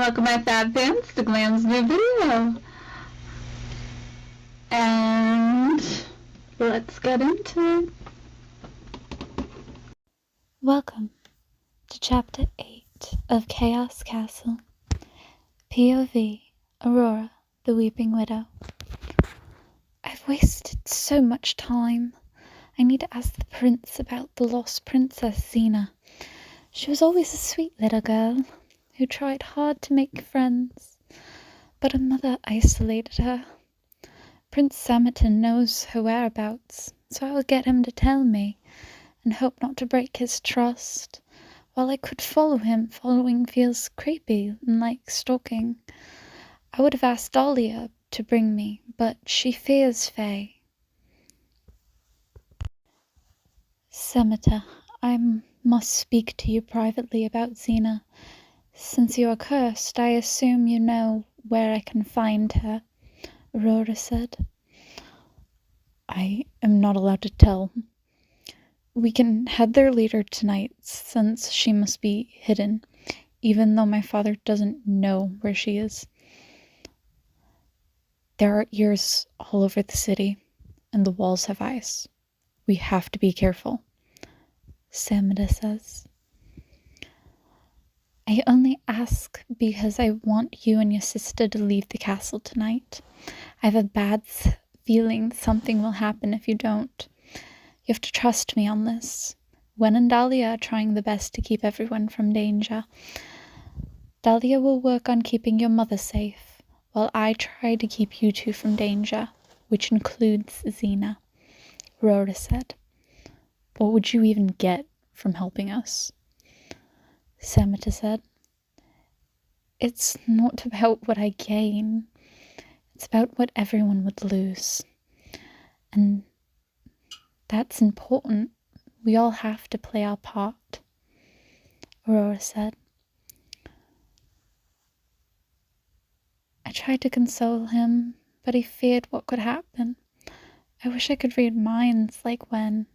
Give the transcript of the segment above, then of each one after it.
welcome my fab fans to Glam's new video. And let's get into it. Welcome to Chapter 8 of Chaos Castle. POV, Aurora, the Weeping Widow. I've wasted so much time. I need to ask the prince about the lost princess Xena. She was always a sweet little girl who tried hard to make friends, but her mother isolated her. Prince Samerton knows her whereabouts, so I will get him to tell me, and hope not to break his trust. While I could follow him, following feels creepy and like stalking. I would have asked Dahlia to bring me, but she fears Faye. Senator, I must speak to you privately about Xena. Since you are cursed, I assume you know where I can find her, Aurora said. I am not allowed to tell. We can head there later tonight, since she must be hidden, even though my father doesn't know where she is. There are ears all over the city, and the walls have eyes. We have to be careful, Samida says. I only ask because I want you and your sister to leave the castle tonight. I have a bad feeling something will happen if you don't. You have to trust me on this. Gwen and Dahlia are trying the best to keep everyone from danger. Dahlia will work on keeping your mother safe, while I try to keep you two from danger, which includes Xena, Aurora said. What would you even get from helping us? Samita said. It's not about what I gain. It's about what everyone would lose. And that's important. We all have to play our part, Aurora said. I tried to console him, but he feared what could happen. I wish I could read minds like Gwen,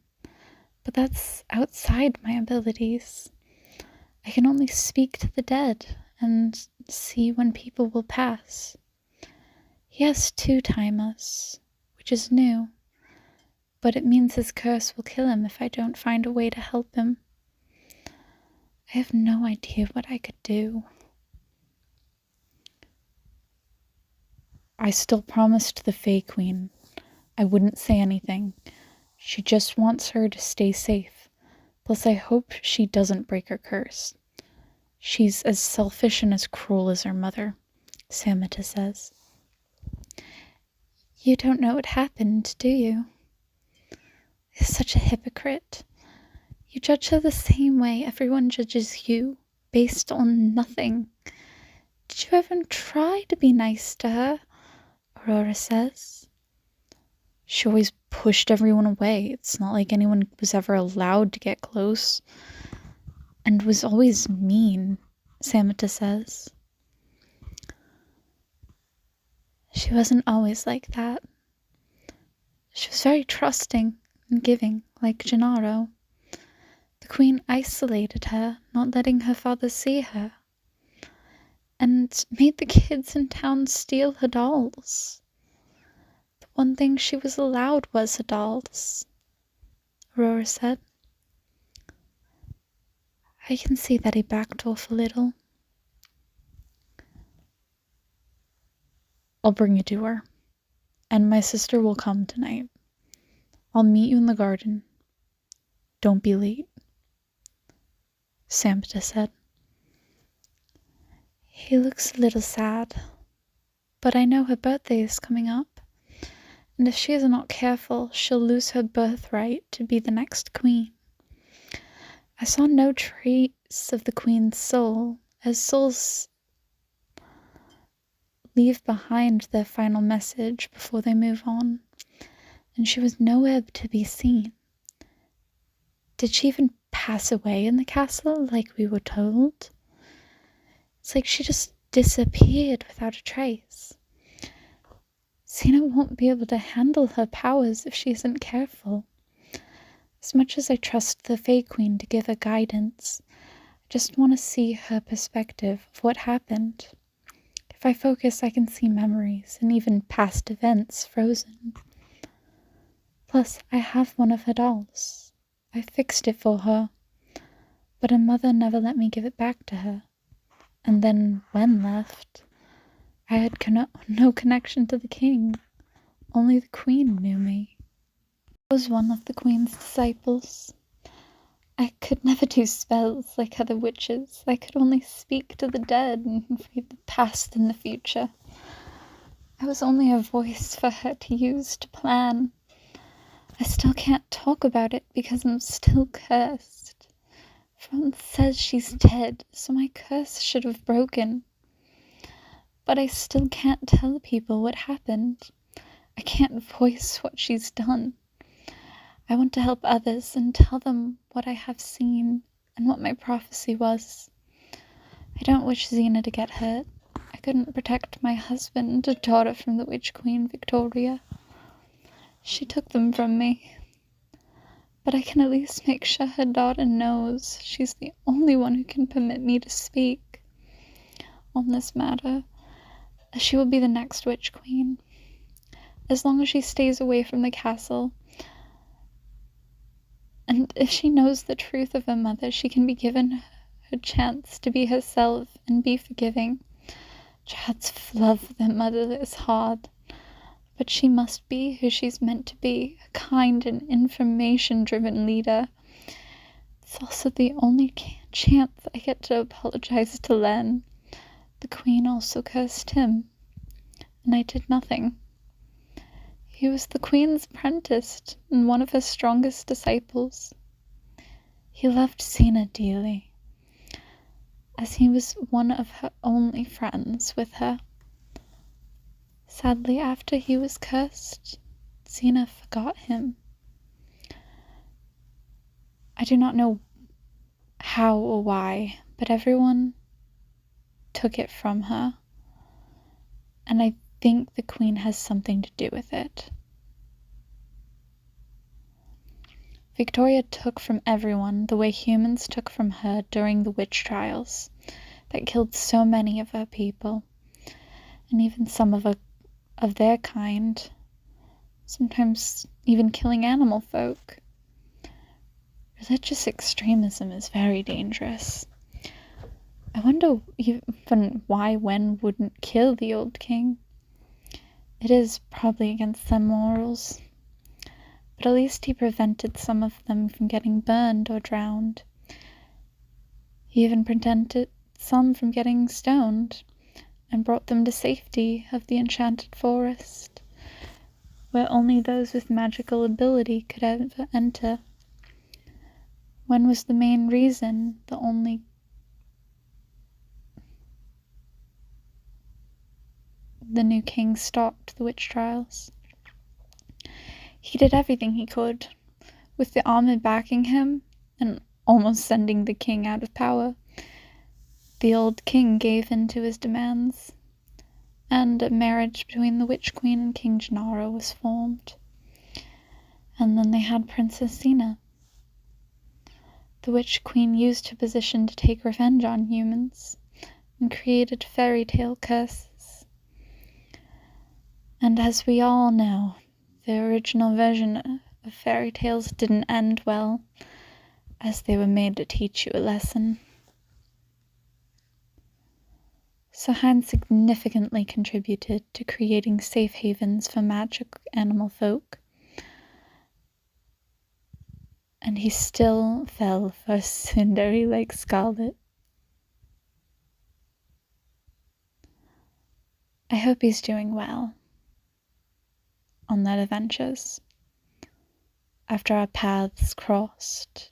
but that's outside my abilities. I can only speak to the dead and see when people will pass. He has 2 timers, which is new, but it means his curse will kill him if I don't find a way to help him. I have no idea what I could do. I still promised the Fae Queen I wouldn't say anything. She just wants her to stay safe. Plus, I hope she doesn't break her curse. She's as selfish and as cruel as her mother, Samita says. You don't know what happened, do you? You're such a hypocrite. You judge her the same way everyone judges you, based on nothing. Did you ever try to be nice to her? Aurora says. She always pushed everyone away. It's not like anyone was ever allowed to get close. And was always mean, Samita says. She wasn't always like that. She was very trusting and giving, like Gennaro. The queen isolated her, not letting her father see her, and made the kids in town steal her dolls. The one thing she was allowed was her dolls, Aurora said. I can see that he backed off a little. I'll bring you to her, and my sister will come tonight. I'll meet you in the garden. Don't be late, Samita said. He looks a little sad, but I know her birthday is coming up, and if she is not careful, she'll lose her birthright to be the next queen. I saw no trace of the queen's soul, as souls leave behind their final message before they move on, and she was nowhere to be seen. Did she even pass away in the castle like we were told? It's like she just disappeared without a trace. Xena won't be able to handle her powers if she isn't careful. As much as I trust the Fae Queen to give her guidance, I just want to see her perspective of what happened. If I focus, I can see memories and even past events frozen. Plus, I have one of her dolls. I fixed it for her, but her mother never let me give it back to her. And then, when left, I had no connection to the king. Only the queen knew me. I was one of the queen's disciples. I could never do spells like other witches. I could only speak to the dead and read the past and the future. I was only a voice for her to use to plan. I still can't talk about it because I'm still cursed. Everyone says she's dead, so my curse should have broken. But I still can't tell people what happened. I can't voice what she's done. I want to help others and tell them what I have seen and what my prophecy was. I don't wish Xena to get hurt. I couldn't protect my husband, a daughter from the Witch Queen Victoria. She took them from me. But I can at least make sure her daughter knows she's the only one who can permit me to speak on this matter, as she will be the next Witch Queen. As long as she stays away from the castle, and if she knows the truth of her mother, she can be given her chance to be herself and be forgiving. Chads love their mother is hard, but she must be who she's meant to be, a kind and information-driven leader. It's also the only chance I get to apologize to Len. The queen also cursed him, and I did nothing. He was the queen's apprentice and one of her strongest disciples. He loved Xena dearly, as he was one of her only friends with her. Sadly, after he was cursed, Xena forgot him. I do not know how or why, but everyone took it from her, and I think the queen has something to do with it. Victoria took from everyone the way humans took from her during the witch trials that killed so many of her people, and even some of their kind, sometimes even killing animal folk. Religious extremism is very dangerous. I wonder even why Wen wouldn't kill the old king. It is probably against their morals, but at least he prevented some of them from getting burned or drowned. He even prevented some from getting stoned, and brought them to safety of the enchanted forest, where only those with magical ability could ever enter. When was the main reason the new king stopped the witch trials? He did everything he could, with the army backing him and almost sending the king out of power. The old king gave in to his demands, and a marriage between the Witch Queen and King Gennaro was formed. And then they had Princess Xena. The Witch Queen used her position to take revenge on humans, and created fairy tale curses. And as we all know, the original version of fairy tales didn't end well, as they were made to teach you a lesson. So Hein significantly contributed to creating safe havens for magic animal folk. And he still fell for a tsundere like Scarlet. I hope he's doing well on their adventures after our paths crossed.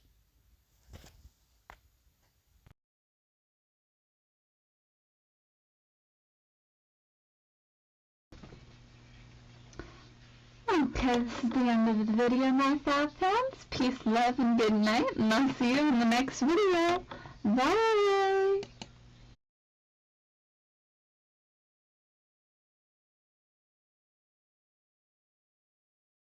Okay, this is the end of the video, my fans. Peace, love, and good night, and I'll see you in the next video. Bye!